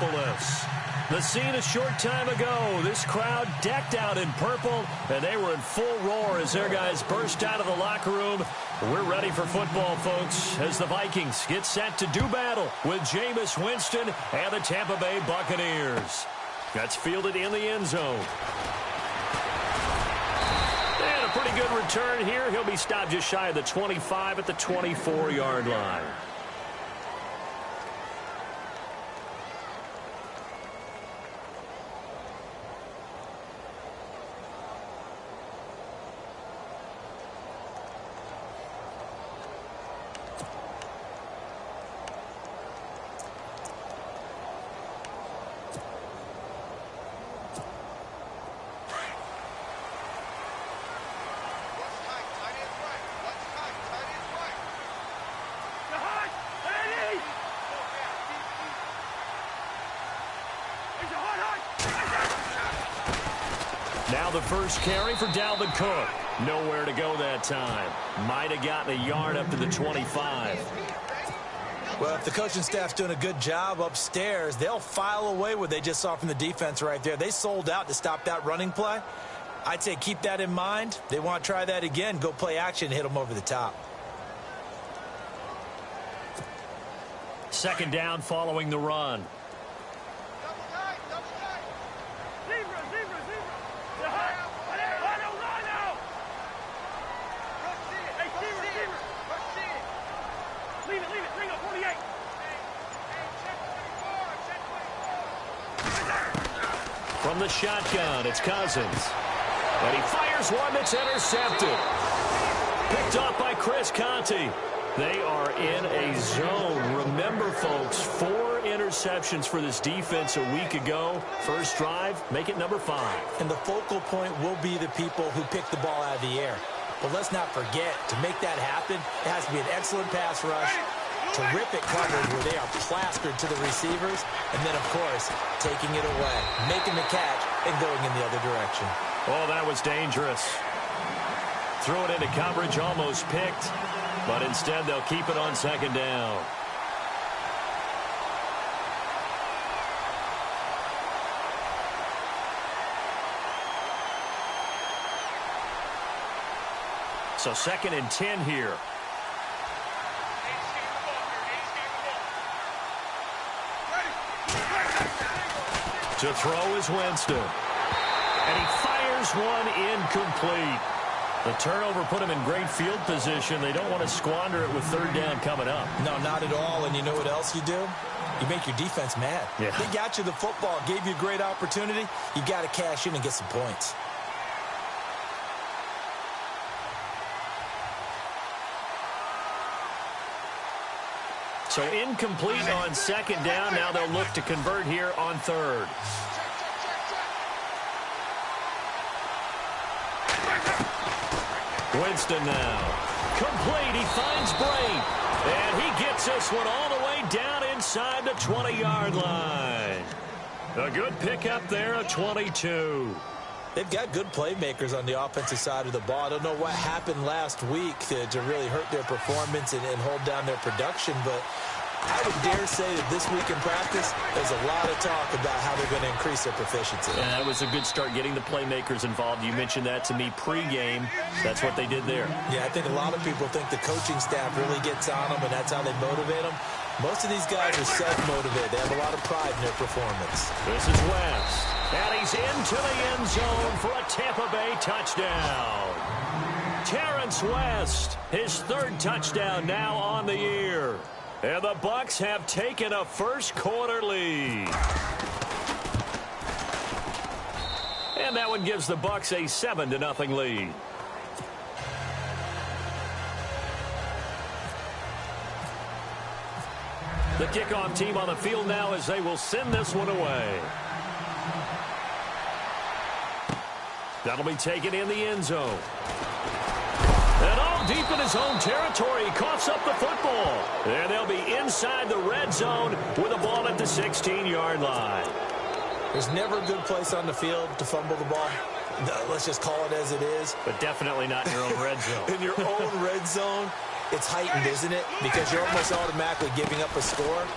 Indianapolis. The scene a short time ago. This crowd decked out in purple, and they were in full roar as their guys burst out of the locker room. We're ready for football, folks, as the Vikings get set to do battle with Jameis Winston and the Tampa Bay Buccaneers. That's fielded in the end zone. And a pretty good return here. He'll be stopped just shy of the 25 at the 24-yard line. Now the first carry for Dalvin Cook. Nowhere to go that time. Might have gotten a yard up to the 25. Well, if the coaching staff's doing a good job upstairs, they'll file away what they just saw from the defense right there. They sold out to stop that running play. I'd say keep that in mind. They want to try that again. Go play action and hit them over the top. Second down following the run. From the shotgun, it's Cousins. And he fires one that's intercepted. Picked up by Chris Conte. They are in a zone. Remember, folks, 4 interceptions for this defense a week ago. First drive, make it number 5. And the focal point will be the people who pick the ball out of the air. But let's not forget, to make that happen, it has to be an excellent pass rush, terrific coverage where they are plastered to the receivers, and then, of course, taking it away, making the catch, and going in the other direction. Oh, that was dangerous. Threw it into coverage, almost picked, but instead they'll keep it on second down. So 2nd and 10 here. To throw is Winston. And he fires one incomplete. The turnover put him in great field position. They don't want to squander it with 3rd down coming up. No, not at all. And you know what else you do? You make your defense mad. Yeah. They got you the football, gave you a great opportunity. You got to cash in and get some points. So incomplete on 2nd down. Now they'll look to convert here on 3rd. Winston now. Complete. He finds Bray. And he gets this one all the way down inside the 20-yard line. A good pickup there, a 22. They've got good playmakers on the offensive side of the ball. I don't know what happened last week to really hurt their performance and hold down their production, but I would dare say that this week in practice, there's a lot of talk about how they're going to increase their proficiency. Yeah, that was a good start getting the playmakers involved. You mentioned that to me pregame. That's what they did there. Yeah, I think a lot of people think the coaching staff really gets on them, and that's how they motivate them. Most of these guys are self-motivated. They have a lot of pride in their performance. This is West. And he's into the end zone for a Tampa Bay touchdown. Terrence West, his 3rd touchdown now on the year. And the Bucs have taken a first-quarter lead. And that one gives the Bucs a 7-0 lead. The kickoff team on the field now as they will send this one away. That'll be taken in the end zone. And all deep in his own territory, he coughs up the football. And they'll be inside the red zone with the ball at the 16-yard line. There's never a good place on the field to fumble the ball. Let's just call it as it is. But definitely not in your own red zone. In your own red zone, it's heightened, isn't it? Because you're almost automatically giving up a score.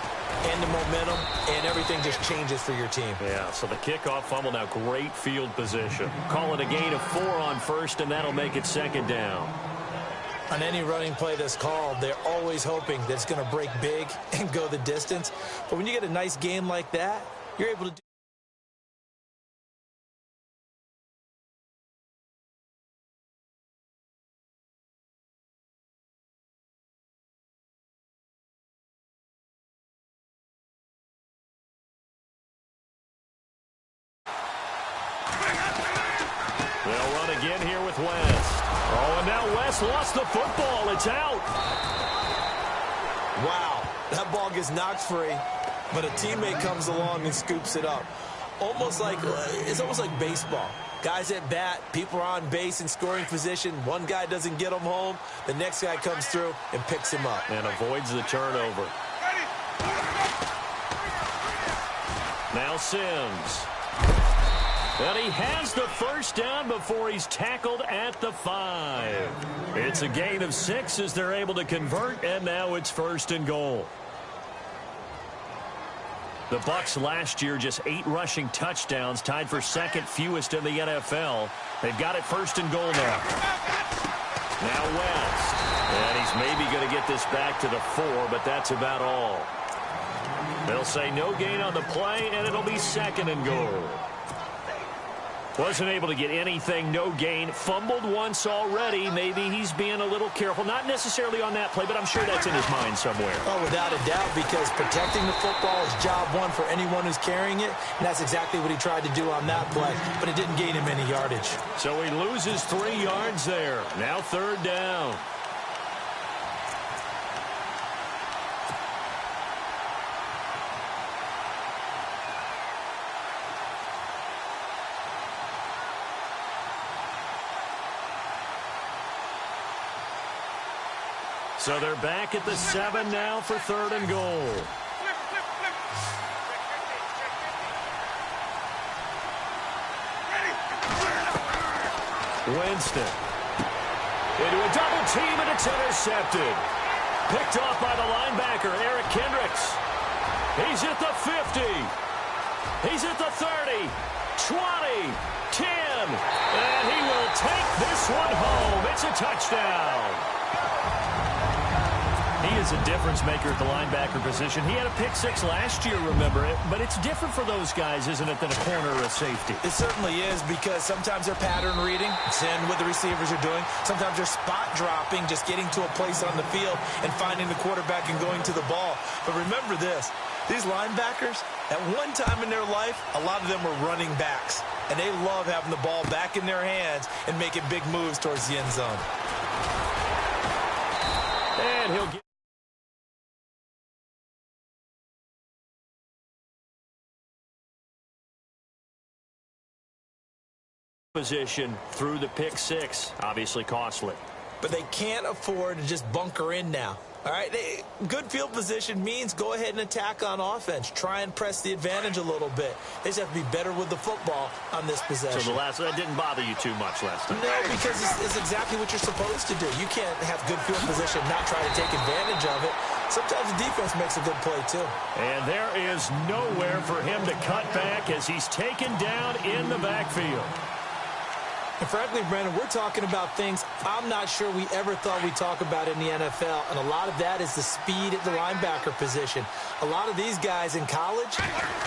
and the momentum, and everything just changes for your team. Yeah, so the kickoff fumble, now great field position. Call it a gain of 4 on first, and that'll make it second down. On any running play that's called, they're always hoping that it's going to break big and go the distance. But when you get a nice gain like that, you're able to do. They'll run again here with West. Oh, and now West lost the football. It's out. Wow, that ball gets knocked free, but a teammate comes along and scoops it up. It's almost like baseball. Guys at bat, people are on base in scoring position. One guy doesn't get him home. The next guy comes through and picks him up. And avoids the turnover. Now Sims. And he has the first down before he's tackled at the 5. It's a gain of 6 as they're able to convert, and now it's 1st and goal. The Bucs last year just 8 rushing touchdowns, tied for second fewest in the NFL. They've got it 1st and goal now. Now West. And he's maybe going to get this back to the 4, but that's about all. They'll say no gain on the play, and it'll be 2nd and goal. Wasn't able to get anything, no gain. Fumbled once already. Maybe he's being a little careful. Not necessarily on that play, but I'm sure that's in his mind somewhere. Oh, without a doubt, because protecting the football is job one for anyone who's carrying it, and that's exactly what he tried to do on that play, but it didn't gain him any yardage. So he loses 3 yards there. Now 3rd down. So they're back at the 7 now for 3rd and goal. Winston. Into a double team, and it's intercepted. Picked off by the linebacker, Eric Kendricks. He's at the 50. He's at the 30, 20, 10. And he will take this one home. It's a touchdown. He is a difference maker at the linebacker position. He had a pick-6 last year, remember it, but it's different for those guys, isn't it, than a corner or a safety? It certainly is, because sometimes they're pattern reading, seeing what the receivers are doing. Sometimes they're spot dropping, just getting to a place on the field and finding the quarterback and going to the ball. But remember this, these linebackers, at one time in their life, a lot of them were running backs, and they love having the ball back in their hands and making big moves towards the end zone. And he'll get position through the pick-6. Obviously costly. But they can't afford to just bunker in now. All right, good field position means go ahead and attack on offense. Try and press the advantage a little bit. They just have to be better with the football on this possession. So that didn't bother you too much last time? No, because it's exactly what you're supposed to do. You can't have good field position and not try to take advantage of it. Sometimes the defense makes a good play, too. And there is nowhere for him to cut back as he's taken down in the backfield. And frankly, Brandon, we're talking about things I'm not sure we ever thought we'd talk about in the NFL, and a lot of that is the speed at the linebacker position. A lot of these guys in college,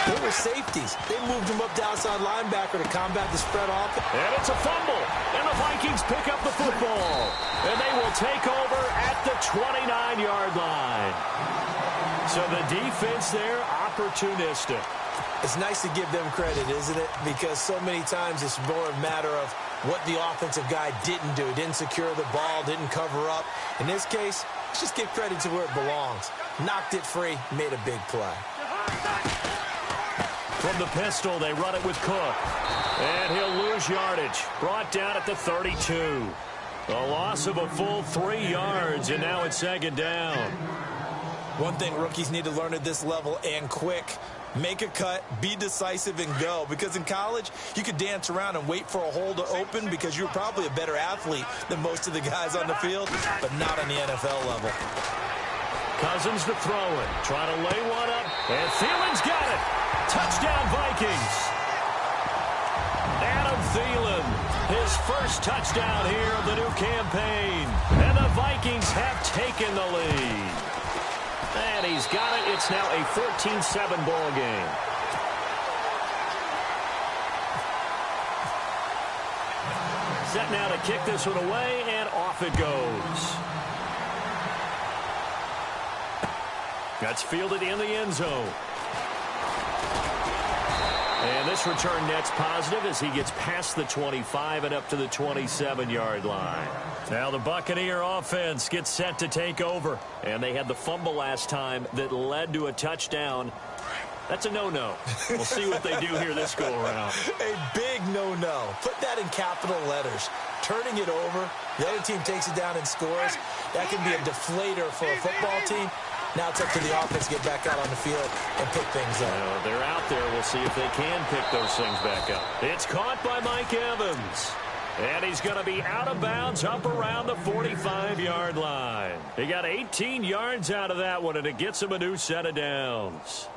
they were safeties. They moved them up to outside linebacker to combat the spread offense. And it's a fumble, and the Vikings pick up the football. And they will take over at the 29-yard line. So the defense there, opportunistic. It's nice to give them credit, isn't it? Because so many times it's more a matter of what the offensive guy didn't do. Didn't secure the ball, didn't cover up. In this case, let's just give credit to where it belongs. Knocked it free, made a big play. From the pistol, they run it with Cook. And he'll lose yardage. Brought down at the 32. A loss of a full 3 yards, and now it's 2nd down. One thing rookies need to learn at this level, and quick, make a cut, be decisive, and go. Because in college, you could dance around and wait for a hole to open because you're probably a better athlete than most of the guys on the field, but not on the NFL level. Cousins to throw it. Trying to lay one up. And Thielen's got it. Touchdown, Vikings. Adam Thielen, his first touchdown here of the new campaign. And the Vikings have taken the lead. And he's got it. It's now a 14-7 ball game. Set now to kick this one away, and off it goes. That's fielded in the end zone. And this return net's positive as he gets past the 25 and up to the 27-yard line. Now the Buccaneer offense gets set to take over. And they had the fumble last time that led to a touchdown. That's a no-no. We'll see what they do here this go-around. A big no-no. Put that in capital letters. Turning it over, the other team takes it down and scores. That can be a deflator for a football team. Now it's up to the offense to get back out on the field and pick things up. They're out there. We'll see if they can pick those things back up. It's caught by Mike Evans. And he's going to be out of bounds up around the 45-yard line. He got 18 yards out of that one, and it gets him a new set of downs.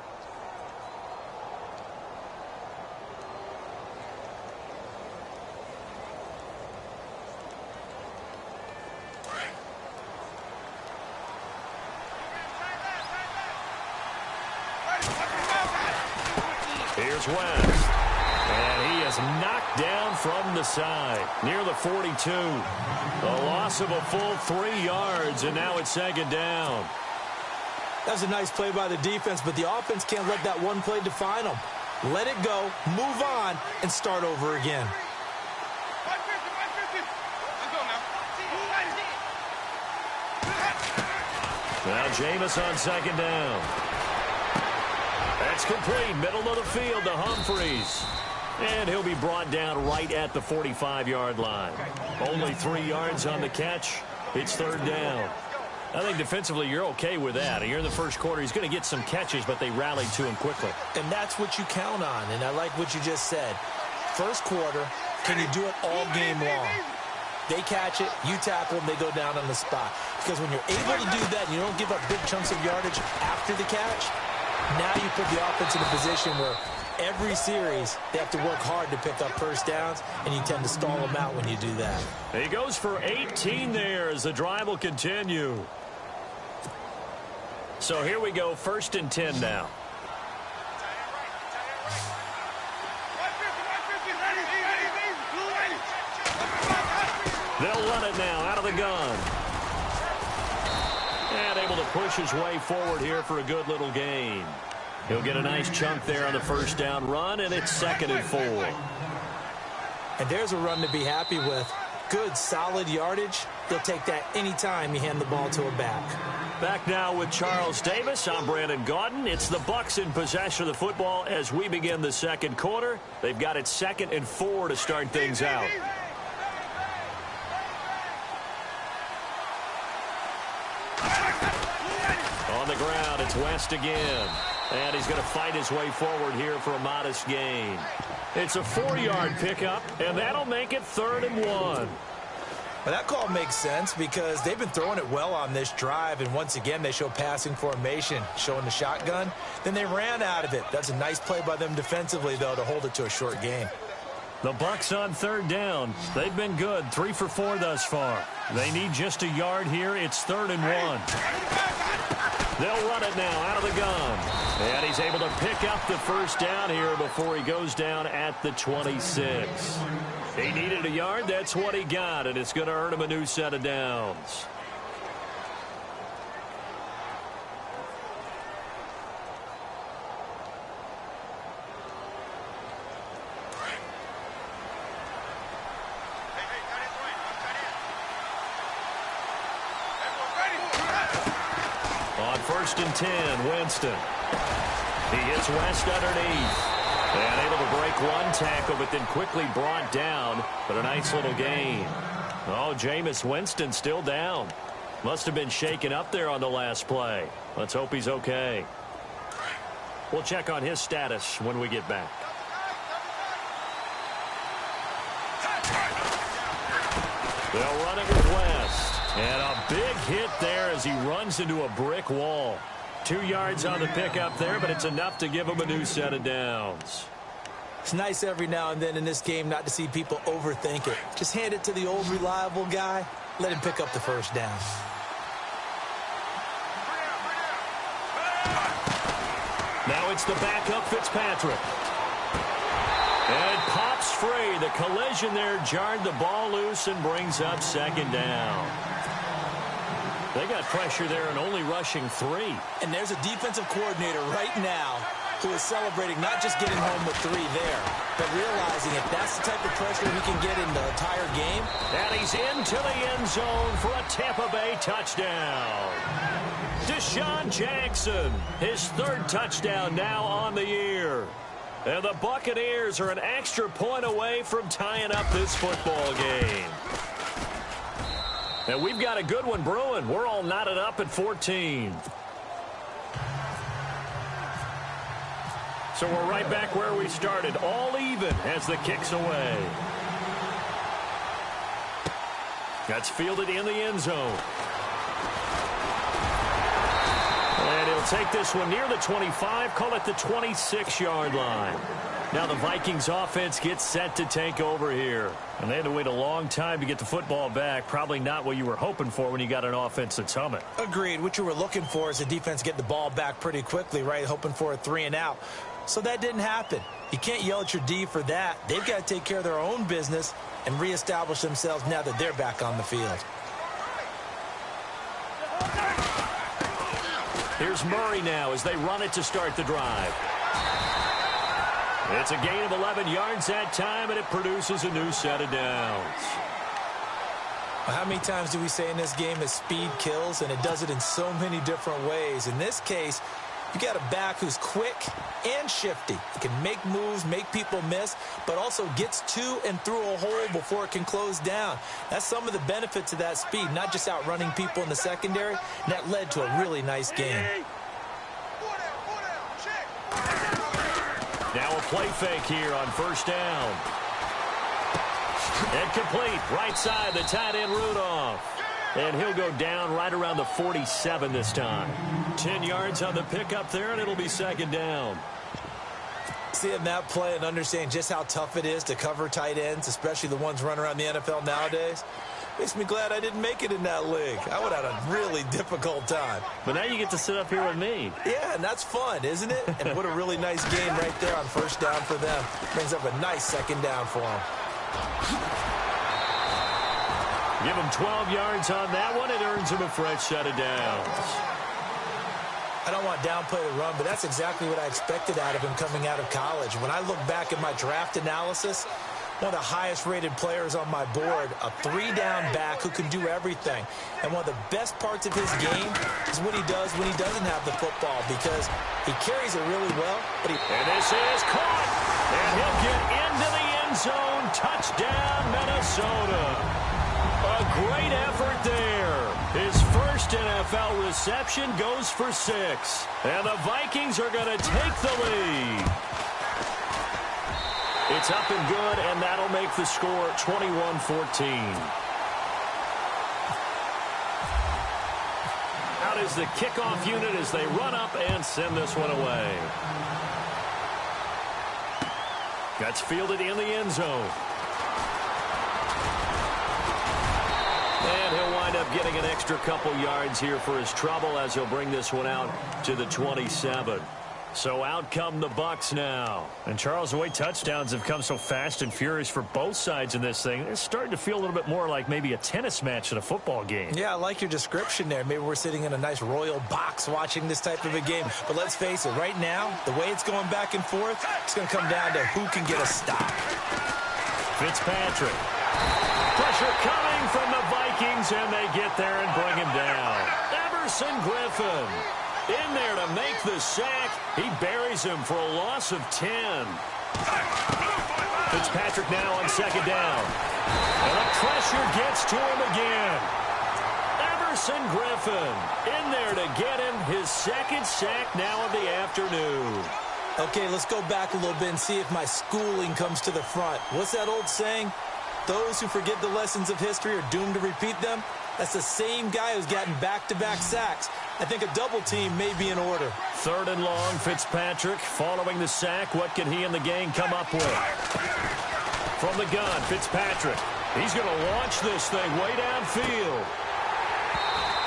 Here's West. And he is knocked down from the side near the 42. A loss of a full 3 yards, and now it's second down. That was a nice play by the defense, but the offense can't let that one play define them. Let it go, move on, and start over again. Now Jameis on second down. That's complete. Middle of the field to Humphries. And he'll be brought down right at the 45-yard line. Only 3 yards on the catch. It's third down. I think defensively you're okay with that. Here in the first quarter, he's going to get some catches, but they rallied to him quickly. And that's what you count on, and I like what you just said. First quarter, can you do it all game long? They catch it, you tackle them, they go down on the spot. Because when you're able to do that and you don't give up big chunks of yardage after the catch, now you put the offense in a position where every series they have to work hard to pick up first downs, and you tend to stall them out when you do that. He goes for 18 there as the drive will continue. So here we go, 1st and 10 now. They'll run it now out of the gun. And able to push his way forward here for a good little gain. He'll get a nice chunk there on the first down run, and it's 2nd and 4. And there's a run to be happy with. Good, solid yardage. They'll take that anytime you hand the ball to a back. Back now with Charles Davis. I'm Brandon Gaudin. It's the Bucs in possession of the football as we begin the second quarter. They've got it 2nd and 4 to start things out. On the ground, it's West again. And he's going to fight his way forward here for a modest gain. It's a 4-yard pickup, and that'll make it 3rd and 1. Well, that call makes sense because they've been throwing it well on this drive, and once again they show passing formation, showing the shotgun. Then they ran out of it. That's a nice play by them defensively, though, to hold it to a short gain. The Bucs on 3rd down. They've been good, 3 for 4 thus far. They need just a yard here. It's 3rd and 1. They'll run it now out of the gun. And he's able to pick up the first down here before he goes down at the 26. He needed a yard. That's what he got, and it's going to earn him a new set of downs. On 1st and 10, Winston. He hits West underneath. And able to break one tackle, but then quickly brought down. But a nice little gain. Oh, Jameis Winston still down. Must have been shaken up there on the last play. Let's hope he's okay. We'll check on his status when we get back. They'll run it with West. And a big hit there as he runs into a brick wall. 2 yards on the pickup there, but it's enough to give him a new set of downs. It's nice every now and then in this game not to see people overthink it. Just hand it to the old reliable guy. Let him pick up the first down. Now it's the backup Fitzpatrick. And it pops free. The collision there jarred the ball loose and brings up second down. They got pressure there and only rushing 3. And there's a defensive coordinator right now who is celebrating not just getting home with 3 there, but realizing if that's the type of pressure he can get in the entire game. And he's into the end zone for a Tampa Bay touchdown. Deshaun Jackson, his 3rd touchdown now on the year. And the Buccaneers are an extra point away from tying up this football game. And we've got a good one brewing. We're all knotted up at 14. So we're right back where we started, all even as the kick's away. That's fielded in the end zone. And he'll take this one near the 25, call it the 26-yard line. Now the Vikings offense gets set to take over here. And they had to wait a long time to get the football back. Probably not what you were hoping for when you got an offense that's humming. Agreed. What you were looking for is the defense get the ball back pretty quickly, right? Hoping for a 3 and out. So that didn't happen. You can't yell at your D for that. They've got to take care of their own business and reestablish themselves now that they're back on the field. Here's Murray now as they run it to start the drive. It's a gain of 11 yards that time, and it produces a new set of downs. Well, how many times do we say in this game that speed kills, and it does it in so many different ways? In this case, you got a back who's quick and shifty. He can make moves, make people miss, but also gets to and through a hole before it can close down. That's some of the benefits of that speed, not just outrunning people in the secondary, and that led to a really nice game. Now a play fake here on first down. And complete, right side, the tight end Rudolph. And he'll go down right around the 47 this time. 10 yards on the pickup there, and it'll be second down. Seeing that play and understanding just how tough it is to cover tight ends, especially the ones running around the NFL nowadays, makes me glad I didn't make it in that league. I would have had a really difficult time. But now you get to sit up here with me. Yeah, and that's fun, isn't it? And what a really nice game right there on first down for them. Brings up a nice second down for them. Give him 12 yards on that one. It earns him a fresh set of downs. I don't want downplay the run, but that's exactly what I expected out of him coming out of college. When I look back at my draft analysis, one of the highest-rated players on my board, a 3-down back who can do everything. And one of the best parts of his game is what he does when he doesn't have the football, because he carries it really well. And this is caught. And he'll get into the end zone. Touchdown, Minnesota. A great effort there. His first NFL reception goes for 6. And the Vikings are going to take the lead. It's up and good, and that'll make the score 21-14. Out is the kickoff unit as they run up and send this one away. That's fielded in the end zone. And he'll wind up getting an extra couple yards here for his trouble as he'll bring this one out to the 27. So out come the Bucs now. And Charles, the way touchdowns have come so fast and furious for both sides in this thing, it's starting to feel a little bit more like maybe a tennis match in a football game. Yeah, I like your description there. Maybe we're sitting in a nice royal box watching this type of a game. But let's face it, right now, the way it's going back and forth, it's going to come down to who can get a stop. Fitzpatrick. Pressure coming from the Vikings, and they get there and bring him down. Everson Griffin in there to make the sack. He buries him for a loss of 10. Fitzpatrick now on second down. And the pressure gets to him again. Everson Griffin in there to get him his second sack now of the afternoon. Okay, let's go back a little bit and see if my schooling comes to the front. What's that old saying? Those who forget the lessons of history are doomed to repeat them. That's the same guy who's gotten back-to-back sacks. I think a double team may be in order. 3rd and long, Fitzpatrick following the sack. What can he and the gang come up with? From the gun, Fitzpatrick. He's going to launch this thing way downfield.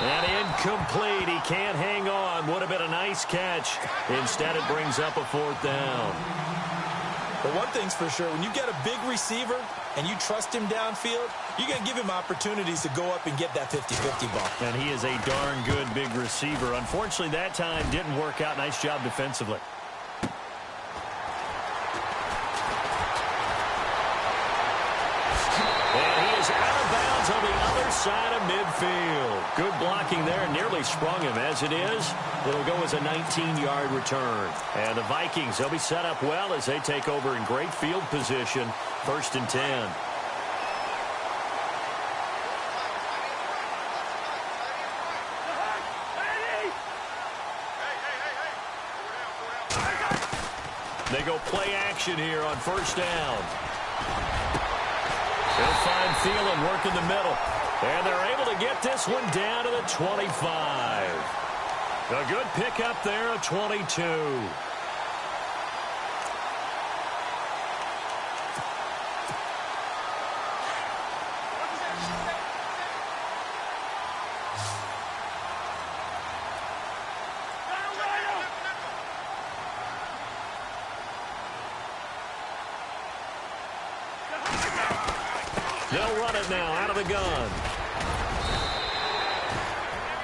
And incomplete. He can't hang on. Would have been a nice catch. Instead, it brings up a 4th down. But one thing's for sure, when you get a big receiver and you trust him downfield, you're going to give him opportunities to go up and get that 50-50 ball. And he is a darn good big receiver. Unfortunately, that time didn't work out. Nice job defensively. And he is out of bounds on the other side of midfield. Good blocking there. Nearly sprung him. As it is, it'll go as a 19-yard return. And the Vikings, they'll be set up well as they take over in great field position. 1st and 10. They go play action here on 1st down. They'll find Thielen working the middle. And they're able to get this one down to the 25. A good pickup there, a 22. They'll run it now out of the gun.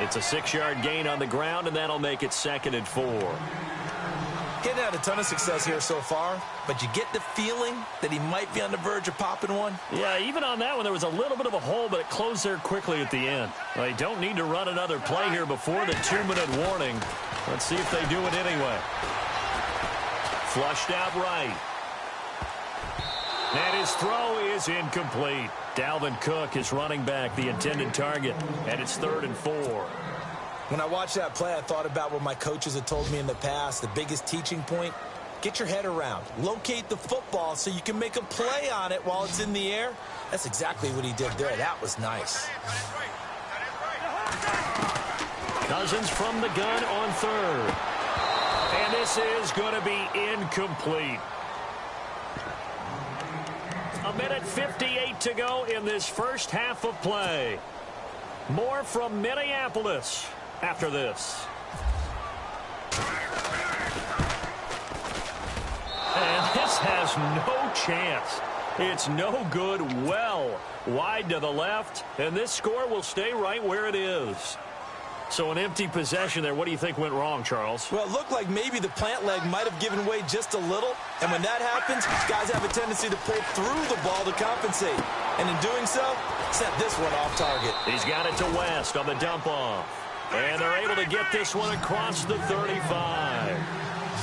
It's a 6-yard gain on the ground, and that'll make it 2nd and 4. Getting had a ton of success here so far, but you get the feeling that he might be on the verge of popping one. Yeah, even on that one, there was a little bit of a hole, but it closed there quickly at the end. They don't need to run another play here before the 2-minute warning. Let's see if they do it anyway. Flushed out right. And his throw is incomplete. Dalvin Cook is running back, the intended target, and it's 3rd and 4. When I watched that play, I thought about what my coaches had told me in the past. The biggest teaching point, get your head around. Locate the football so you can make a play on it while it's in the air. That's exactly what he did there. That was nice. Cousins from the gun on 3rd. And this is going to be incomplete. 1:58 to go in this first half of play. More from Minneapolis after this. And this has no chance. It's no good. Well wide to the left, and this score will stay right where it is. So an empty possession there. What do you think went wrong, Charles? Well, it looked like maybe the plant leg might have given way just a little. And when that happens, guys have a tendency to pull through the ball to compensate. And in doing so, set this one off target. He's got it to West on the dump off. And they're able to get this one across the 35.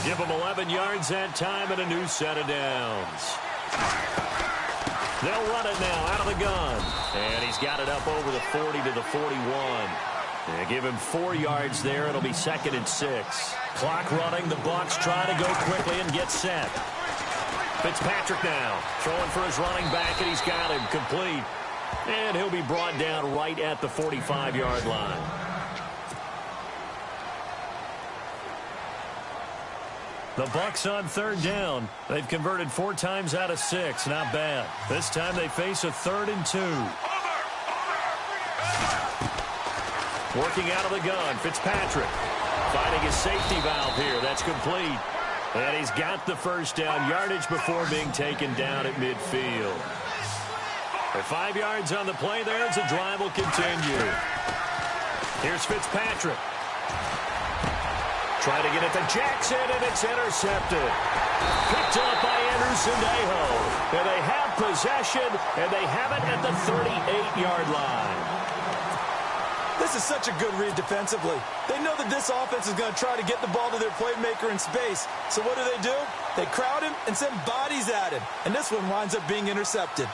Give them 11 yards that time and a new set of downs. They'll run it now out of the gun. And he's got it up over the 40 to the 41. They give him 4 yards there. It'll be 2nd and 6. Clock running. The Bucs try to go quickly and get set. Fitzpatrick now throwing for his running back, and he's got him complete. And he'll be brought down right at the 45-yard line. The Bucs on 3rd down. They've converted 4 times out of 6. Not bad. This time they face a 3rd and 2. Working out of the gun, Fitzpatrick finding his safety valve here. That's complete. And he's got the first down yardage before being taken down at midfield. For 5 yards on the play there as the drive will continue. Here's Fitzpatrick. Trying to get it to Jackson, and it's intercepted. Picked up by Sandejo. And they have possession, and they have it at the 38-yard line. This is such a good read defensively. They know that this offense is going to try to get the ball to their playmaker in space. So what do? They crowd him and send bodies at him. And this one winds up being intercepted.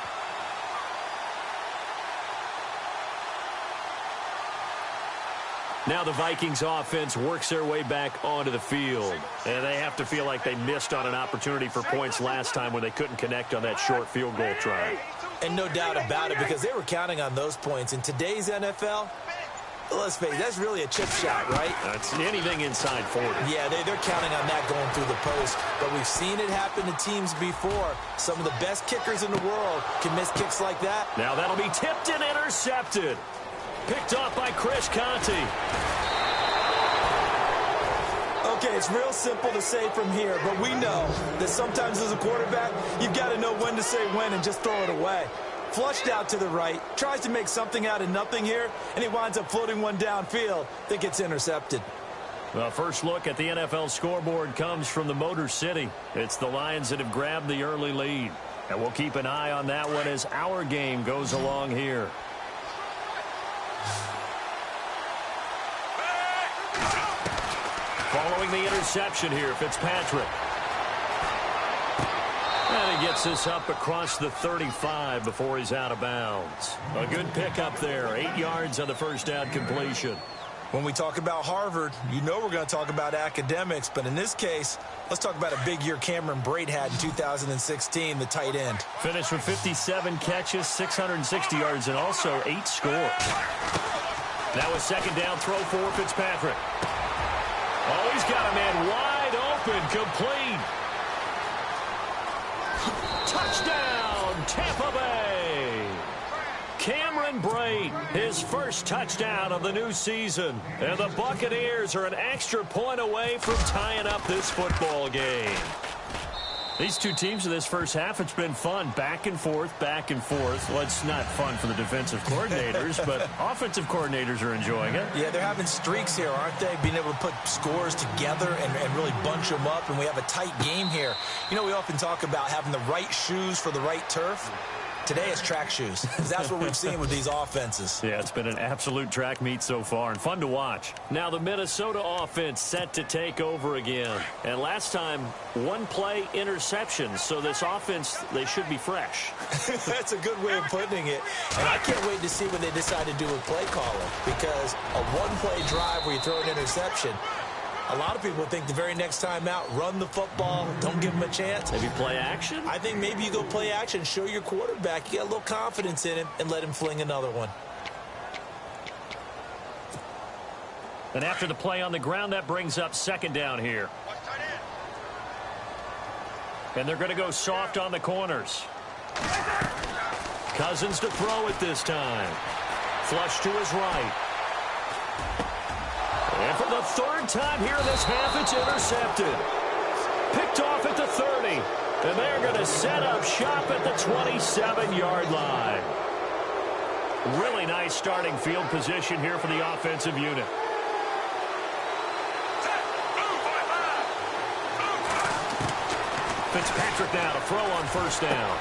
Now the Vikings offense works their way back onto the field. And they have to feel like they missed on an opportunity for points last time when they couldn't connect on that short field goal try. And no doubt about it, because they were counting on those points. In today's NFL, let's face it, that's really a chip shot, right? That's anything inside 40. Yeah, they're counting on that going through the post. But we've seen it happen to teams before. Some of the best kickers in the world can miss kicks like that. Now that'll be tipped and intercepted. Picked off by Chris Conte. Okay, it's real simple to say from here, but we know that sometimes as a quarterback, you've got to know when to say when and just throw it away. Flushed out to the right, tries to make something out of nothing here, and he winds up floating one downfield that gets intercepted. The first look at the NFL scoreboard comes from the Motor City. It's the Lions that have grabbed the early lead. And we'll keep an eye on that one as our game goes along here. Following the interception here, Fitzpatrick. And he gets this up across the 35 before he's out of bounds. A good pickup there, 8 yards on the first down completion. When we talk about Harvard, you know we're going to talk about academics, but in this case, let's talk about a big year Cameron Brate had in 2016, the tight end. Finished with 57 catches, 660 yards, and also 8 scores. Now a second down throw for Fitzpatrick. Oh, he's got a man wide open, complete. Touchdown, Tampa Bay. Cameron Brate, his first touchdown of the new season. And the Buccaneers are an extra point away from tying up this football game. These two teams in this first half, it's been fun. Back and forth, back and forth. Well, it's not fun for the defensive coordinators, but offensive coordinators are enjoying it. Yeah, they're having streaks here, aren't they? Being able to put scores together and really bunch them up, and we have a tight game here. You know, we often talk about having the right shoes for the right turf. Today it's track shoes. That's what we've seen with these offenses. Yeah, it's been an absolute track meet so far and fun to watch. Now the Minnesota offense set to take over again. And last time, one play interception. So this offense, they should be fresh. That's a good way of putting it. And I can't wait to see what they decide to do with play calling. Because a one-play drive where you throw an interception, a lot of people think the very next time out, run the football, don't give him a chance. Maybe play action? I think maybe you go play action, show your quarterback, you got a little confidence in him, and let him fling another one. And after the play on the ground, that brings up second down here. And they're going to go soft on the corners. Cousins to throw it this time. Flush to his right. And for the third time here in this half, it's intercepted. Picked off at the 30. And they're going to set up shop at the 27-yard line. Really nice starting field position here for the offensive unit. Fitzpatrick now to throw on first down.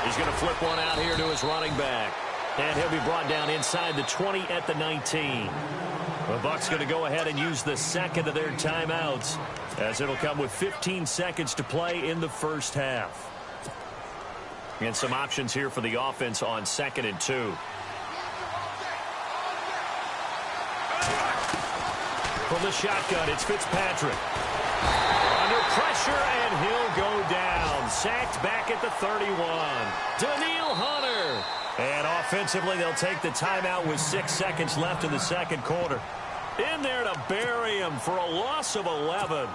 He's going to flip one out here to his running back. And he'll be brought down inside the 20 at the 19. The Bucs going to go ahead and use the second of their timeouts, as it'll come with 15 seconds to play in the first half. And some options here for the offense on 2nd and 2. From the shotgun, it's Fitzpatrick. Under pressure, and he'll go down. Sacked back at the 31. Daniil Hunter. And offensively, they'll take the timeout with 6 seconds left in the second quarter. In there to bury him for a loss of 11.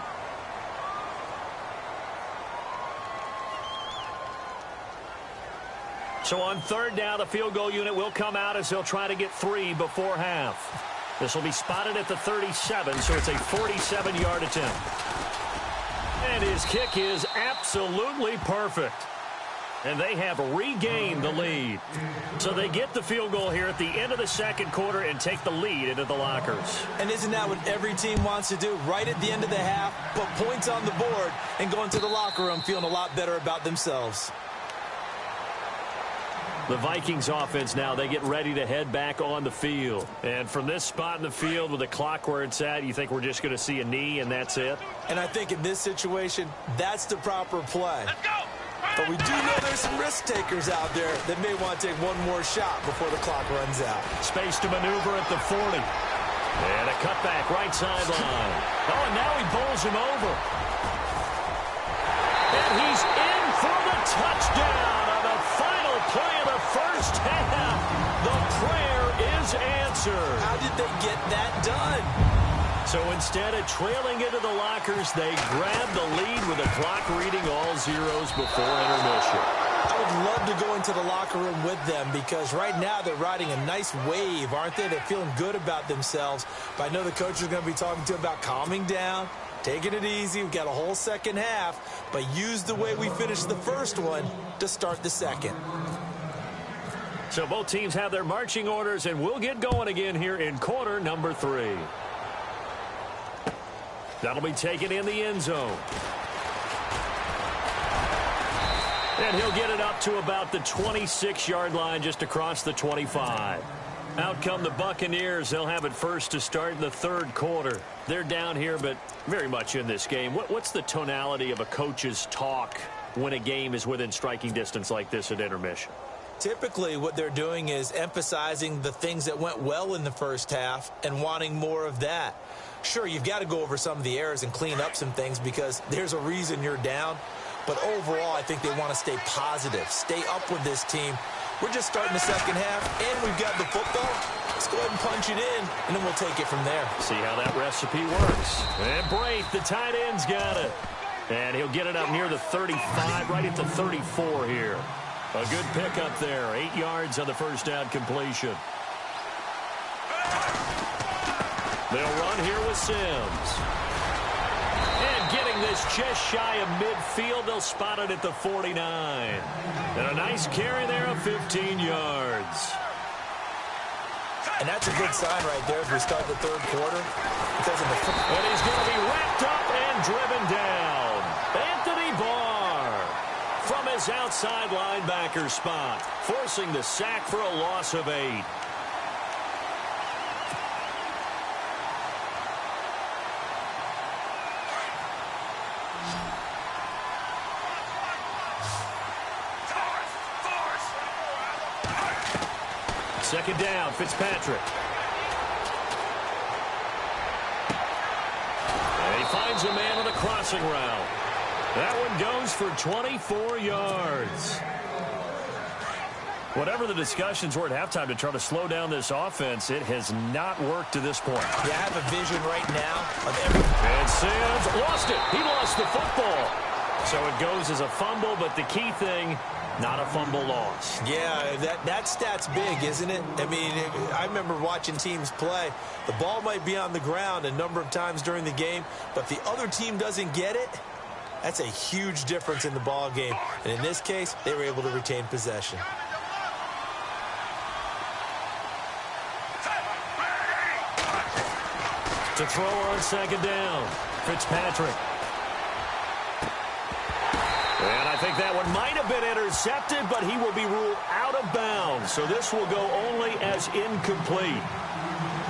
So on third down, the field goal unit will come out as they'll try to get 3 before half. This will be spotted at the 37, so it's a 47-yard attempt. And his kick is absolutely perfect. And they have regained the lead. So they get the field goal here at the end of the second quarter and take the lead into the lockers. And isn't that what every team wants to do? Right at the end of the half, put points on the board, and go into the locker room feeling a lot better about themselves. The Vikings offense now, they get ready to head back on the field. And from this spot in the field with the clock where it's at, you think we're just going to see a knee and that's it? And I think in this situation, that's the proper play. Let's go! But we do know there's some risk takers out there that may want to take one more shot before the clock runs out. Space to maneuver at the 40. And a cutback right sideline. Oh, and now he bowls him over. And he's in for the touchdown on the final play of the first half. The prayer is answered. How did they get that done? So instead of trailing into the lockers, they grab the lead with the clock reading all zeros before intermission. I would love to go into the locker room with them because right now they're riding a nice wave, aren't they? They're feeling good about themselves. But I know the coach is going to be talking to them about calming down, taking it easy. We've got a whole second half, but use the way we finished the first one to start the second. So both teams have their marching orders, and we'll get going again here in quarter number 3. That'll be taken in the end zone. And he'll get it up to about the 26-yard line, just across the 25. Out come the Buccaneers. They'll have it first to start in the third quarter. They're down here, but very much in this game. What's the tonality of a coach's talk when a game is within striking distance like this at intermission? Typically, what they're doing is emphasizing the things that went well in the first half and wanting more of that. Sure, you've got to go over some of the errors and clean up some things because there's a reason you're down. But overall, I think they want to stay positive, stay up with this team. We're just starting the second half, and we've got the football. Let's go ahead and punch it in, and then we'll take it from there. See how that recipe works. And Braith, the tight end's got it. And he'll get it up near the 35, right at the 34 here. A good pickup there, 8 yards on the first down completion. They'll run here with Sims. And getting this just shy of midfield, they'll spot it at the 49. And a nice carry there of 15 yards. And that's a good sign right there as we start the third quarter. And he's going to be wrapped up and driven down. Anthony Barr from his outside linebacker spot, forcing the sack for a loss of 8. Second down, Fitzpatrick. And he finds a man on the crossing route. That one goes for 24 yards. Whatever the discussions were at halftime to try to slow down this offense, it has not worked to this point. Yeah, I have a vision right now of every... And Sims lost it. He lost the football. So it goes as a fumble, but the key thing, not a fumble loss. Yeah, that stat's big, isn't it? I mean, I remember watching teams play. The ball might be on the ground a number of times during the game, but if the other team doesn't get it, that's a huge difference in the ball game. And in this case, they were able to retain possession. To throw on second down, Fitzpatrick. And I think that one might have been intercepted, but he will be ruled out of bounds. So this will go only as incomplete.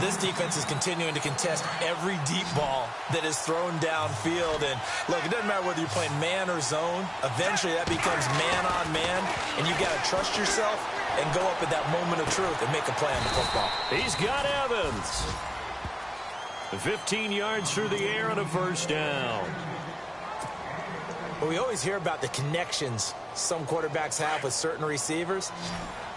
This defense is continuing to contest every deep ball that is thrown downfield. And, look, it doesn't matter whether you're playing man or zone. Eventually, that becomes man-on-man, and you've got to trust yourself and go up at that moment of truth and make a play on the football. He's got Evans. 15 yards through the air and a first down. Well, we always hear about the connections some quarterbacks have with certain receivers.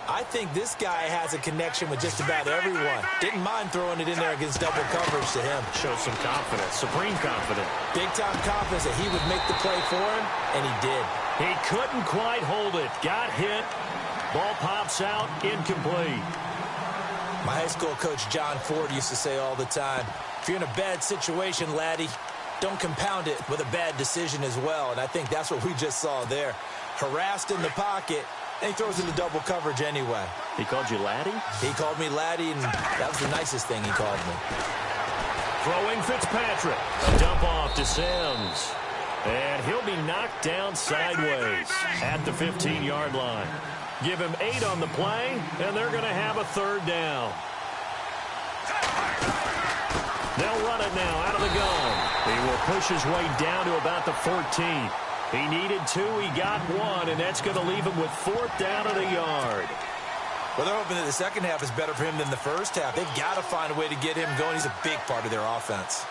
I think this guy has a connection with just about everyone. Didn't mind throwing it in there against double coverage to him. Shows some confidence, supreme confidence. Big-time confidence that he would make the play for him, and he did. He couldn't quite hold it. Got hit. Ball pops out, incomplete. My high school coach, John Ford, used to say all the time, if you're in a bad situation, laddie, don't compound it with a bad decision as well. And I think that's what we just saw there. Harassed in the pocket, and he throws into double coverage anyway. He called you laddie? He called me laddie, and that was the nicest thing he called me. Throwing Fitzpatrick. A dump off to Sims. And he'll be knocked down sideways at the 15-yard line. Give him 8 on the play, and they're going to have a third down. They'll run it now out of the gun. He will push his way down to about the 14. He needed 2, he got 1, and that's going to leave him with 4th down at a yard. Well, they're hoping that the second half is better for him than the first half. They've got to find a way to get him going. He's a big part of their offense.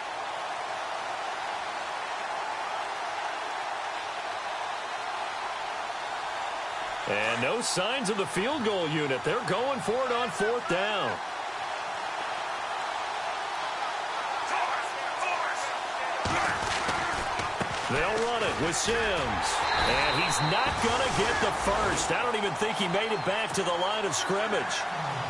And no signs of the field goal unit. They're going for it on fourth down. They'll run it with Sims. And he's not going to get the first. I don't even think he made it back to the line of scrimmage.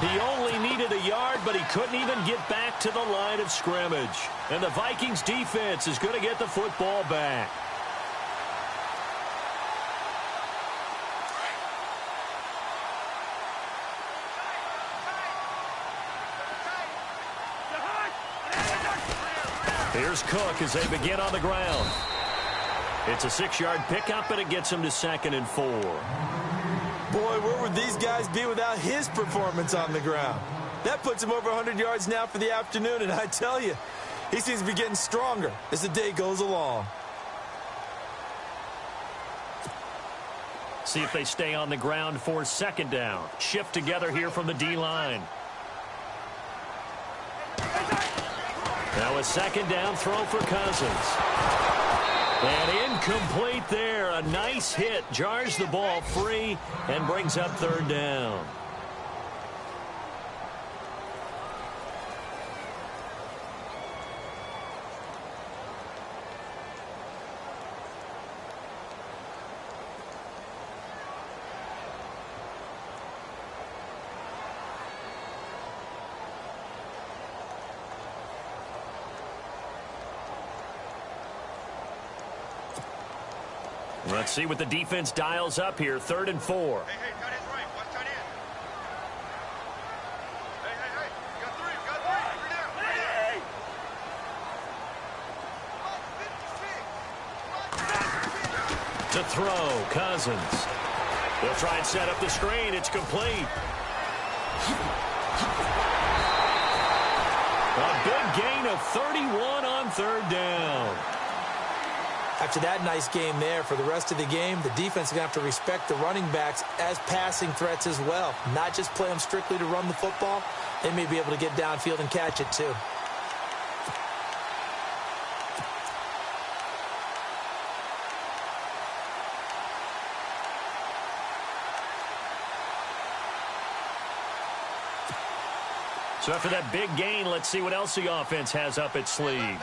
He only needed a yard, but he couldn't even get back to the line of scrimmage. And the Vikings defense is going to get the football back. Here's Cook as they begin on the ground. It's a 6-yard pickup, and it gets him to 2nd and 4. Boy, where would these guys be without his performance on the ground? That puts him over 100 yards now for the afternoon, and I tell you, he seems to be getting stronger as the day goes along. See if they stay on the ground for 2nd down. Shift together here from the D-line. Now a 2nd down throw for Cousins. And incomplete there. A nice hit. Jars the ball free and brings up 3rd down. Let's see what the defense dials up here. 3rd and 4. Hey, tight end's right. Watch tight end. Hey. You got three. Three down. To throw, Cousins. They'll try and set up the screen. It's complete. A big gain of 31 on 3rd down. After that nice game there, for the rest of the game, the defense is going to have to respect the running backs as passing threats as well. Not just play them strictly to run the football. They may be able to get downfield and catch it too. So after that big gain, let's see what else the offense has up its sleeve.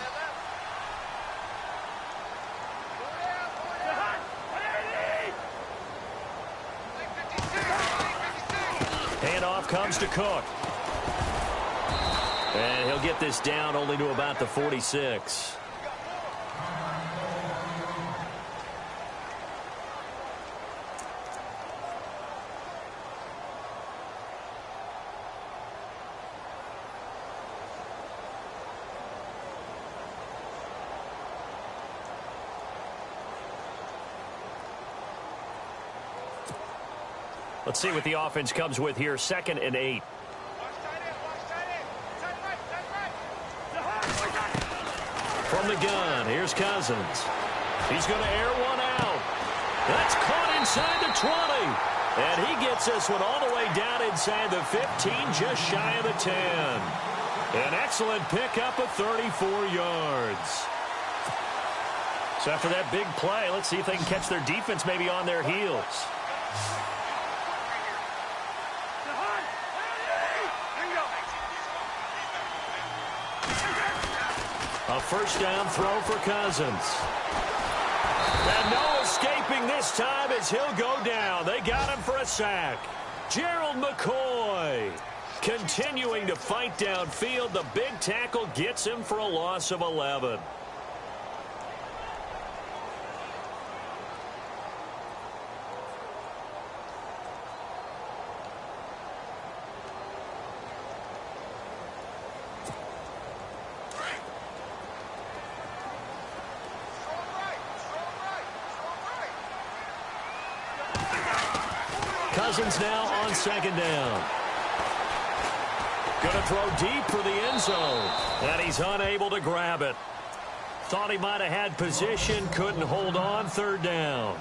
Handoff comes to Cook. And he'll get this down only to about the 46. Let's see what the offense comes with here. 2nd and 8. From the gun, here's Cousins. He's going to air one out. That's caught inside the 20. And he gets this one all the way down inside the 15, just shy of the 10. An excellent pickup of 34 yards. So after that big play, let's see if they can catch their defense maybe on their heels. A 1st down throw for Cousins. And no escaping this time as he'll go down. They got him for a sack. Gerald McCoy continuing to fight downfield. The big tackle gets him for a loss of 11. Cousins now on 2nd down. Going to throw deep for the end zone. And he's unable to grab it. Thought he might have had position. Couldn't hold on. 3rd down.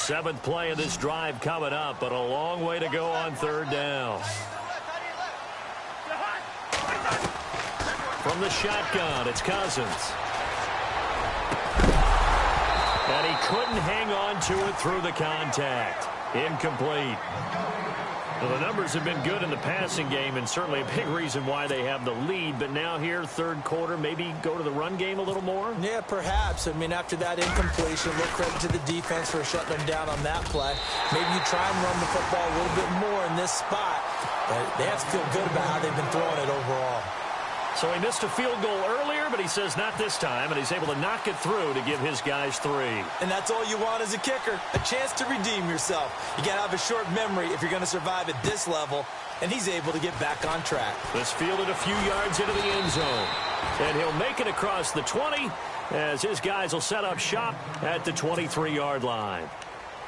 Seventh play of this drive coming up, but a long way to go on third down. From the shotgun, it's Cousins. And he couldn't hang on to it through the contact. Incomplete. Well, the numbers have been good in the passing game, and certainly a big reason why they have the lead. But now here, third quarter, maybe go to the run game a little more? Yeah, perhaps. I mean, after that incompletion, a little credit to the defense for shutting them down on that play. Maybe you try and run the football a little bit more in this spot. But they have to feel good about how they've been throwing it overall. So he missed a field goal earlier, but he says not this time, and he's able to knock it through to give his guys 3. And that's all you want as a kicker, a chance to redeem yourself. You got to have a short memory if you're going to survive at this level, and he's able to get back on track. This fielded a few yards into the end zone, and he'll make it across the 20 as his guys will set up shop at the 23-yard line.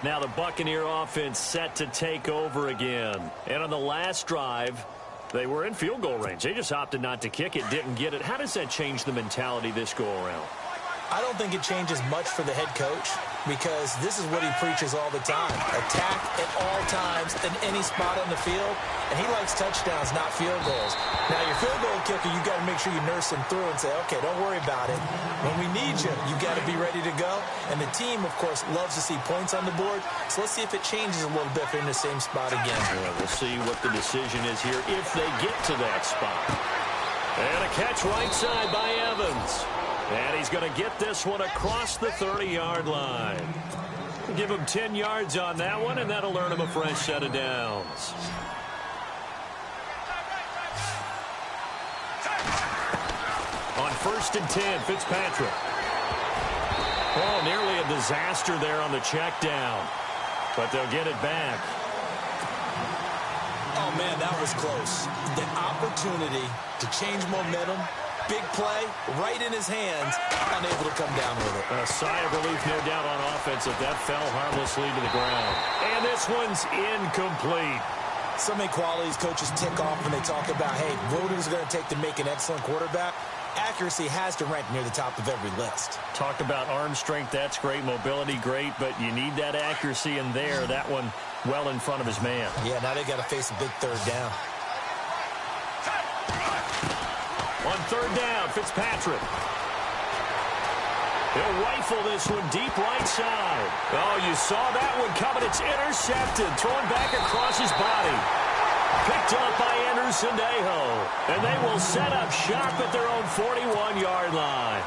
Now the Buccaneer offense set to take over again. And on the last drive, they were in field goal range. They just opted not to kick it, didn't get it. How does that change the mentality this go-around? I don't think it changes much for the head coach because this is what he preaches all the time. Attack at all times in any spot on the field, and he likes touchdowns, not field goals. Now, your field goal kicker, you got to make sure you nurse him through and say, okay, don't worry about it. When we need you, you got to be ready to go. And the team, of course, loves to see points on the board. So let's see if it changes a little bit if they're in the same spot again. Yeah, we'll see what the decision is here if they get to that spot. And a catch right side by Evans. And he's going to get this one across the 30-yard line. Give him 10 yards on that one, and that'll earn him a fresh set of downs. On 1st and 10, Fitzpatrick. Oh, nearly a disaster there on the check down. But they'll get it back. Oh, man, that was close. The opportunity to change momentum. Big play, right in his hands, unable to come down with it. A sigh of relief, no doubt, on offense if that fell harmlessly to the ground. And this one's incomplete. So many qualities coaches tick off when they talk about, hey, what is it going to take to make an excellent quarterback? Accuracy has to rank near the top of every list. Talked about arm strength, that's great. Mobility, great, but you need that accuracy in there. That one well in front of his man. Yeah, now they got to face a big third down. On third down, Fitzpatrick. He'll rifle this one deep right side. Oh, you saw that one coming. It's intercepted. Thrown back across his body. Picked up by Anderson Aho. And they will set up shop at their own 41-yard line.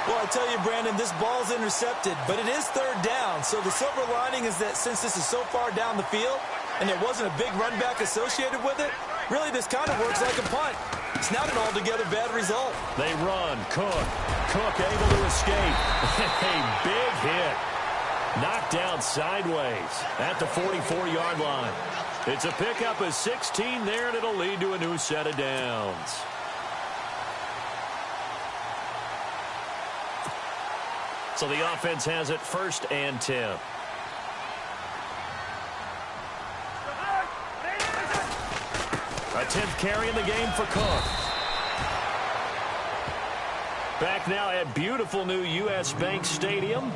Well, I tell you, Brandon, this ball's intercepted, but it is third down. So the silver lining is that since this is so far down the field and there wasn't a big run back associated with it, really this kind of works like a punt. It's not an altogether bad result. They run. Cook. Cook able to escape. A big hit. Knocked down sideways at the 44-yard line. It's a pickup of 16 there, and it'll lead to a new set of downs. So the offense has it 1st and 10. A 10th carry in the game for Cook. Back now at beautiful new U.S. Bank Stadium.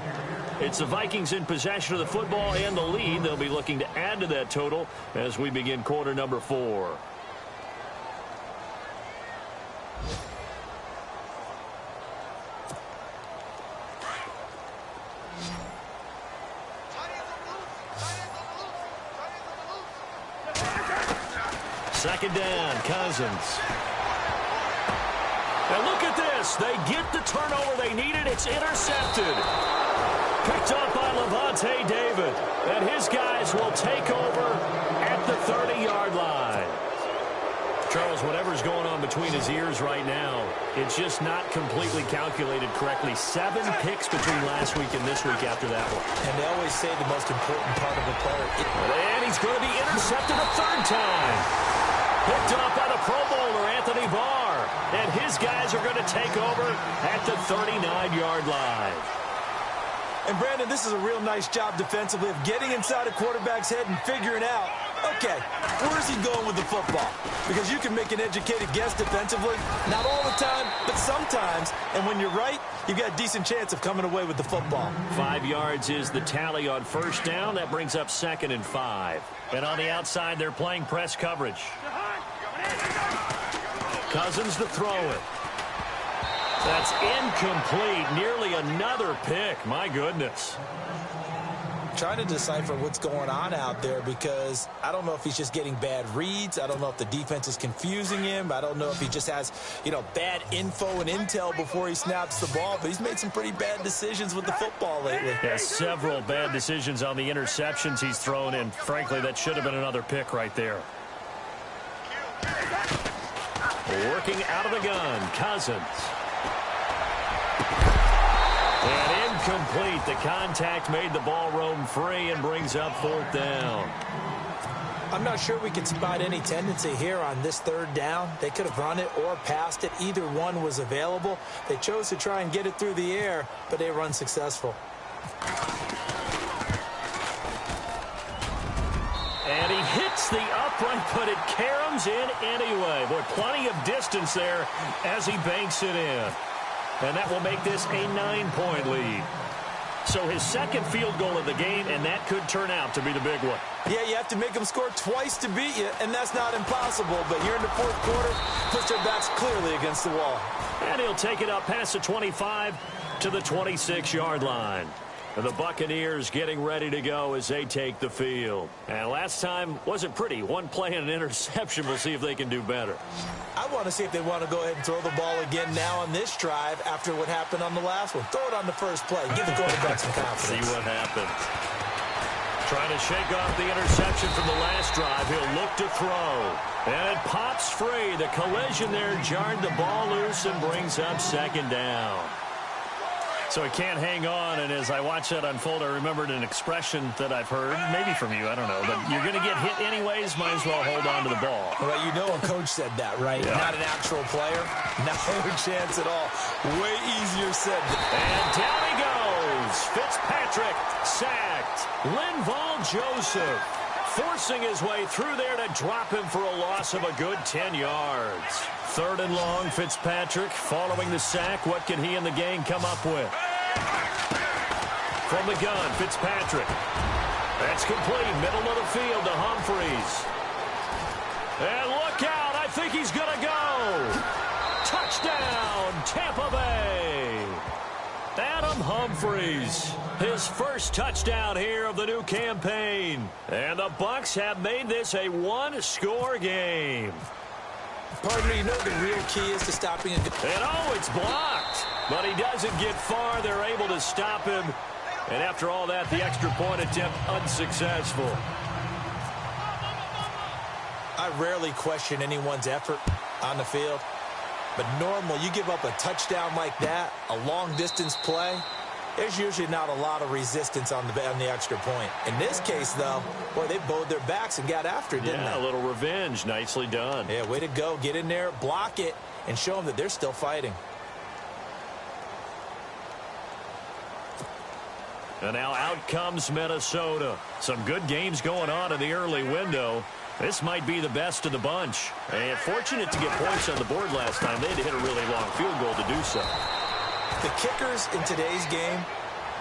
It's the Vikings in possession of the football and the lead. They'll be looking to add to that total as we begin quarter number 4. Second down, Cousins. And look at this. They get the turnover they needed. It's intercepted. Picked up by Levante David. And his guys will take over at the 30-yard line. Charles, whatever's going on between his ears right now, it's just not completely calculated correctly. 7 picks between last week and this week after that one. And they always say the most important part of a player. And he's going to be intercepted a 3rd time. Picked up by the Pro Bowler, Anthony Barr. And his guys are going to take over at the 39-yard line. And, Brandon, this is a real nice job defensively of getting inside a quarterback's head and figuring out, Okay, where's he going with the football? Because you can make an educated guess defensively. Not all the time, but sometimes. And when you're right, you've got a decent chance of coming away with the football. 5 yards is the tally on first down. That brings up 2nd and 5. And on the outside, they're playing press coverage. Cousins to throw it. That's incomplete. Nearly another pick. My goodness. Trying to decipher what's going on out there because I don't know if he's just getting bad reads. I don't know if the defense is confusing him. I don't know if he just has, bad info and intel before he snaps the ball. But he's made some pretty bad decisions with the football lately. Yeah, several bad decisions on the interceptions he's thrown in. Frankly, that should have been another pick right there. Working out of the gun, Cousins. And incomplete. The contact made the ball roam free and brings up 4th down. I'm not sure we can spot any tendency here on this 3rd down. They could have run it or passed it. Either one was available. They chose to try and get it through the air, but they were unsuccessful. And he hits the upright, but it caroms in anyway. Boy, plenty of distance there as he banks it in. And that will make this a 9-point lead. So his 2nd field goal of the game, and that could turn out to be the big one. Yeah, you have to make them score twice to beat you, and that's not impossible. But here in the 4th quarter, puts their backs clearly against the wall. And he'll take it up past the 25 to the 26-yard line. And the Buccaneers getting ready to go as they take the field. And last time wasn't pretty. One play and an interception. We'll see if they can do better. I want to see if they want to go ahead and throw the ball again now on this drive after what happened on the last one. Throw it on the first play. Give the quarterback some confidence. See what happens. Trying to shake off the interception from the last drive. He'll look to throw. And it pops free. The collision there jarred the ball loose and brings up 2nd down. So he can't hang on, and as I watch that unfold, I remembered an expression that I've heard, maybe from you, I don't know, but you're going to get hit anyways, might as well hold on to the ball. Well, a coach said that, right? Yeah. Not an actual player. No chance at all. Way easier said than done. And down he goes. Fitzpatrick sacked. Linval Joseph forcing his way through there to drop him for a loss of a good 10 yards. 3rd and long, Fitzpatrick following the sack. What can he and the gang come up with? From the gun, Fitzpatrick. That's complete. Middle of the field to Humphreys. And look out. I think he's going to go. Touchdown, Tampa Bay. Adam Humphreys. His first touchdown here of the new campaign. And the Bucs have made this a 1-score game. Pardon me, the real key is to stopping And it's blocked. But he doesn't get far. They're able to stop him. And after all that, the extra point attempt unsuccessful. I rarely question anyone's effort on the field. But normal, you give up a touchdown like that, a long-distance play, there's usually not a lot of resistance on the extra point. In this case, though, boy, they bowed their backs and got after it, didn't they? Yeah, a little revenge. Nicely done. Yeah, way to go. Get in there, block it, and show them that they're still fighting. And now out comes Minnesota. Some good games going on in the early window. This might be the best of the bunch. And fortunate to get points on the board last time. They had to hit a really long field goal to do so. The kickers in today's game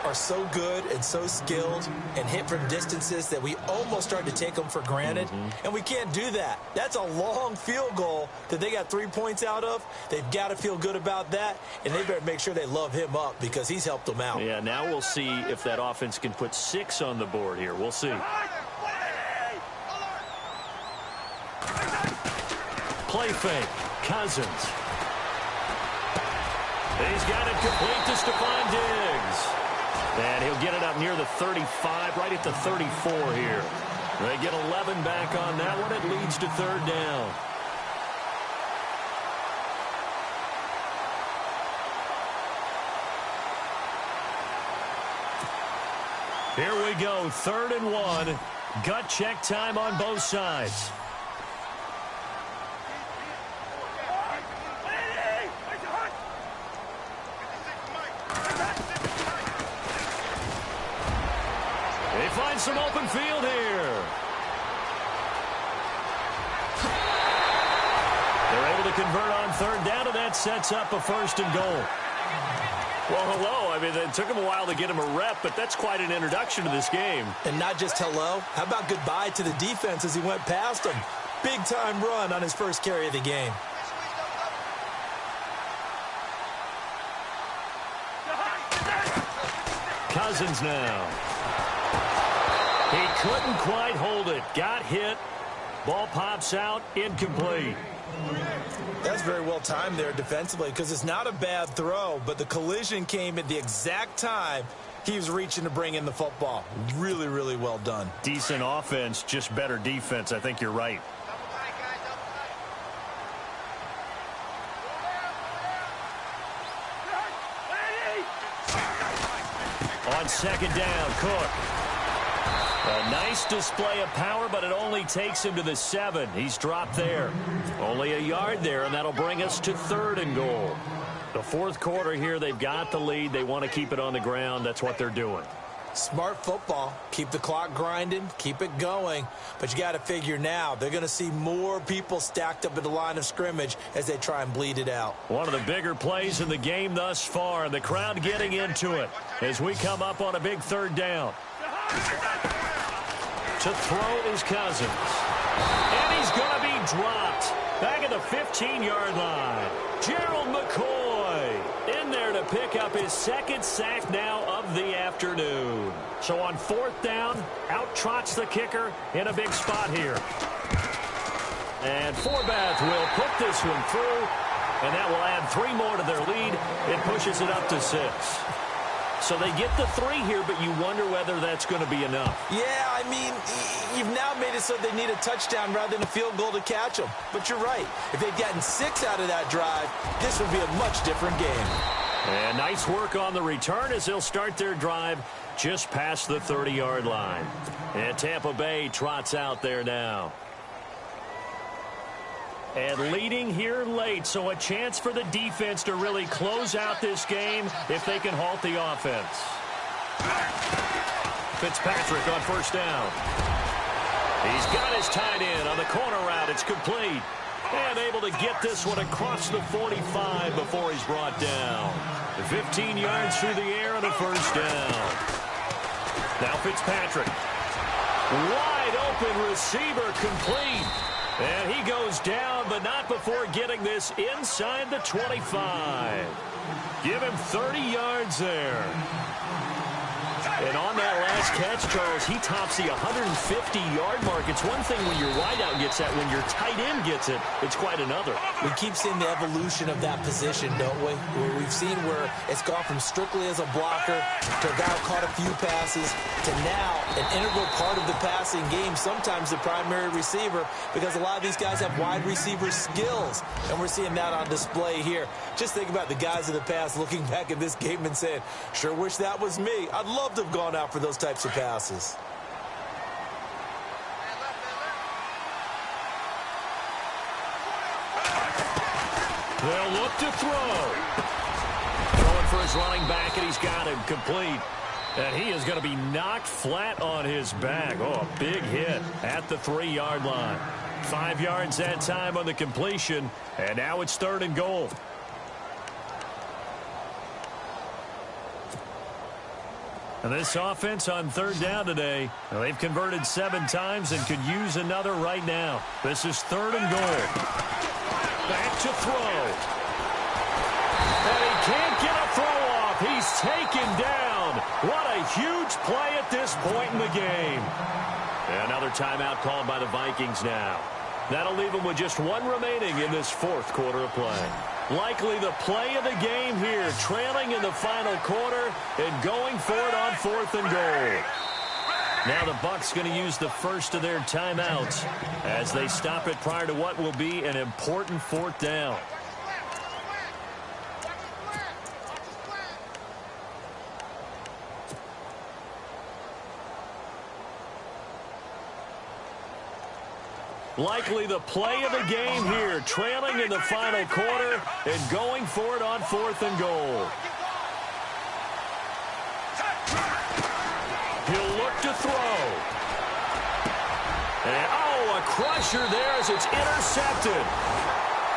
are so good and so skilled and hit from distances that we almost start to take them for granted. And we can't do that. That's a long field goal that they got 3 points out of. They've got to feel good about that, and they better make sure they love him up because he's helped them out. Yeah, now we'll see if that offense can put 6 on the board here. We'll see. Play fake. Cousins. He's got it complete to Stephon Diggs. And he'll get it up near the 35, right at the 34 here. They get 11 back on that one. It leads to 3rd down. Here we go, 3rd and 1. Gut check time on both sides. They find some open field here. able to convert on third down, and that sets up a 1st and goal. Well, hello. I mean, it took him a while to get him a rep, but that's quite an introduction to this game. And not just hello. How about goodbye to the defense as he went past him? Big-time run on his first carry of the game. Cousins now. He couldn't quite hold it. Got hit. Ball pops out. Incomplete. That's very well timed there defensively because it's not a bad throw, but the collision came at the exact time he was reaching to bring in the football. Really, really well done. Decent offense, just better defense. I think you're right. On 2nd down, Cook. A nice display of power, but it only takes him to the 7. He's dropped there. Only a yard there, and that'll bring us to 3rd and goal. The 4th quarter here, they've got the lead. They want to keep it on the ground. That's what they're doing. Smart football. Keep the clock grinding. Keep it going. But you got to figure now, they're going to see more people stacked up at the line of scrimmage as they try and bleed it out. One of the bigger plays in the game thus far. The crowd getting into it as we come up on a big 3rd down. To throw is Cousins. And he's going to be dropped. Back at the 15-yard line. Gerald McCoy in there to pick up his 2nd sack now of the afternoon. So on 4th down, out trots the kicker in a big spot here. And Forbath will put this one through, and that will add 3 more to their lead. It pushes it up to 6. So they get the 3 here, but you wonder whether that's going to be enough. Yeah, I mean, you've now made it so they need a touchdown rather than a field goal to catch them. But you're right. If they'd gotten 6 out of that drive, this would be a much different game. And nice work on the return as they'll start their drive just past the 30-yard line. And Tampa Bay trots out there now. And leading here late, so a chance for the defense to really close out this game if they can halt the offense. Fitzpatrick on 1st down. He's got his tight end on the corner route. It's complete. And able to get this one across the 45 before he's brought down. 15 yards through the air and a 1st down. Now Fitzpatrick. Wide open receiver complete. And he goes down, but not before getting this inside the 25. Give him 30 yards there. And on that last catch, Charles, he tops the 150-yard mark. It's one thing when your wideout gets that. When your tight end gets it, it's quite another. We keep seeing the evolution of that position, don't we? Where we've seen where it's gone from strictly as a blocker to a guy who caught a few passes to now an integral part of the passing game, sometimes the primary receiver, because a lot of these guys have wide receiver skills, and we're seeing that on display here. Just think about the guys of the past looking back at this game and saying, sure wish that was me. I'd love to have gone out for those types of passes. They'll look to throw. Throwing for his running back, and he's got him complete. And he is going to be knocked flat on his back. Oh, a big hit at the 3-yard line. 5 yards that time on the completion, and now it's 3rd and goal. And this offense on 3rd down today, well, they've converted 7 times and could use another right now. This is 3rd and goal. Back to throw. And he can't get a throw off. He's taken down. What a huge play at this point in the game. And another timeout called by the Vikings now. That'll leave them with just 1 remaining in this 4th quarter of play. Likely the play of the game here, trailing in the final quarter and going for it on 4th and goal. Now the Bucs going to use the first of their timeouts as they stop it prior to what will be an important 4th down. Likely the play of the game here, trailing in the final quarter and going for it on 4th and goal. He'll look to throw. And, oh, a crusher there as it's intercepted.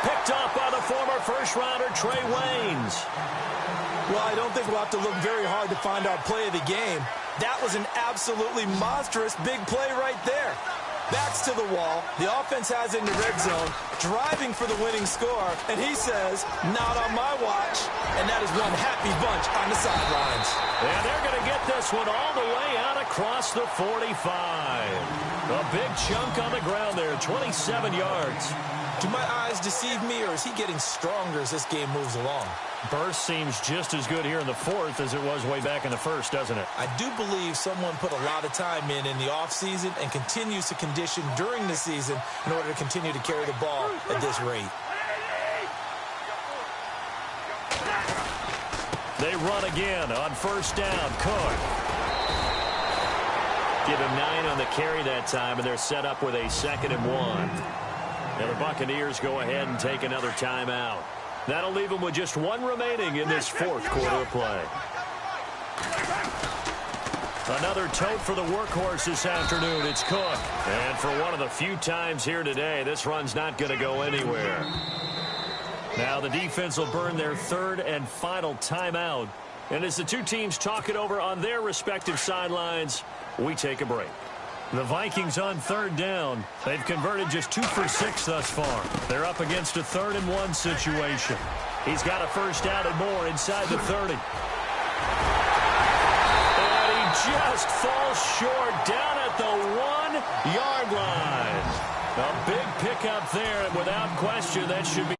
Picked off by the former first-rounder Trey Waynes. Well, I don't think we'll have to look very hard to find our play of the game. That was an absolutely monstrous big play right there. Backs to the wall. The offense has it in the red zone, driving for the winning score, and he says, not on my watch. And that is one happy bunch on the sidelines. And they're going to get this one all the way out across the 45. A big chunk on the ground there, 27 yards. Do my eyes deceive me, or is he getting stronger as this game moves along? Burst seems just as good here in the fourth as it was way back in the first, doesn't it? I do believe someone put a lot of time in the offseason and continues to condition during the season in order to continue to carry the ball at this rate. They run again on first down. Cook. Give him 9 on the carry that time, and they're set up with a 2nd and 1. Now the Buccaneers go ahead and take another timeout. That'll leave them with just 1 remaining in this fourth quarter of play. Another tote for the workhorse this afternoon. It's Cook. And for one of the few times here today, this run's not going to go anywhere. Now the defense will burn their 3rd and final timeout. And as the two teams talk it over on their respective sidelines, we take a break. The Vikings on 3rd down. They've converted just 2 for 6 thus far. They're up against a 3rd and 1 situation. He's got a first down and more inside the 30. And he just falls short down at the 1-yard line. A big pickup there, and without question, that should be